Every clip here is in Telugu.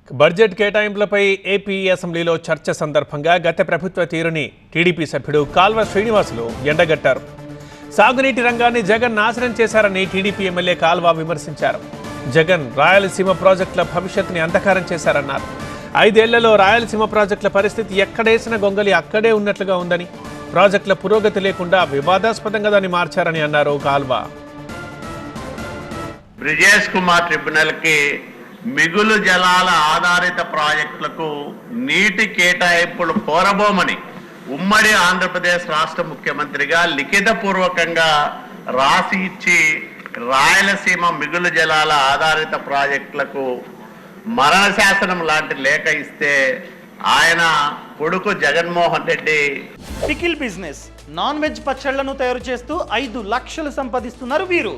బడ్జెట్ కేటాయింపులపై ఏపీ అసెంబ్లీలో చర్చ సందర్భంగా గత ప్రభుత్వ తీరుని టీడీపీ సభ్యుడు కాల్వ శ్రీనివాసులు ఎండగట్టారు. సాగునీటి రంగాన్ని జగన్ నాశనం చేశారని టీడీపీ ఎమ్మెల్యే కాల్వ విమర్శించారు. జగన్ రాయలసీమ ప్రాజెక్టుల భవిష్యత్తుని అంధకారం చేశారన్నారు. 5 ఏళ్లలో రాయలసీమ ప్రాజెక్టుల పరిస్థితి ఎక్కడేసిన గొంగలి అక్కడే ఉన్నట్లుగా ఉందని, ప్రాజెక్టుల పురోగతి లేకుండా వివాదాస్పదంగా దాన్ని మార్చారని అన్నారు కాల్వ. బ్రిజేష్ కుమార్ ట్రిబ్యునల్ కి మిగులు జలాల ఆధారిత ప్రాజెక్టులకు నీటి కేటాయింపులు కోరబోమని ఉమ్మడి ఆంధ్రప్రదేశ్ రాష్ట్ర ముఖ్యమంత్రిగా లిఖితపూర్వకంగా రాసి ఇచ్చి రాయలసీమ మిగులు జలాల ఆధారిత ప్రాజెక్టులకు మరణ శాసనం లాంటి లేఖ ఇస్తే ఆయన కొడుకు Jaganmohan Reddy pickle business non veg పచ్చళ్లను తయారు చేస్తూ 5 లక్షలు సంపాదిస్తున్నారు వీరు.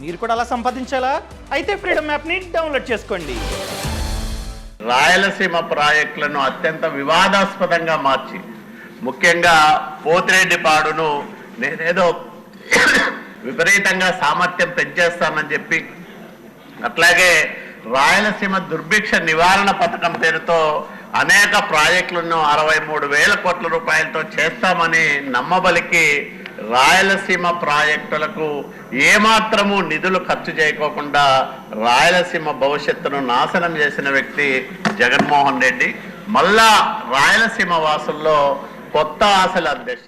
మీరు కూడా అలా సంపాదించాలా? అయితే ఫ్రీడమ్ యాప్ని డౌన్లోడ్ చేసుకోండి. రాయలసీమ ప్రాజెక్టులను అత్యంత వివాదాస్పదంగా మార్చి, ముఖ్యంగా పోతిరెడ్డిపాడును నేనేదో విపరీతంగా సామర్థ్యం పెంచేస్తానని చెప్పి, అట్లాగే రాయలసీమ దుర్భిక్ష నివారణ పథకం పేరుతో అనేక ప్రాజెక్టులను 63,000 కోట్ల రూపాయలతో చేస్తామని నమ్మబలికి రాయలసీమ ప్రాజెక్టులకు ఏమాత్రము నిధులు ఖర్చు చేయకోకుండా రాయలసీమ భవిష్యత్తును నాశనం చేసిన వ్యక్తి జగన్మోహన్ రెడ్డి. మళ్ళా రాయలసీమ వాసుల్లో కొత్త ఆశల అధ్యక్ష.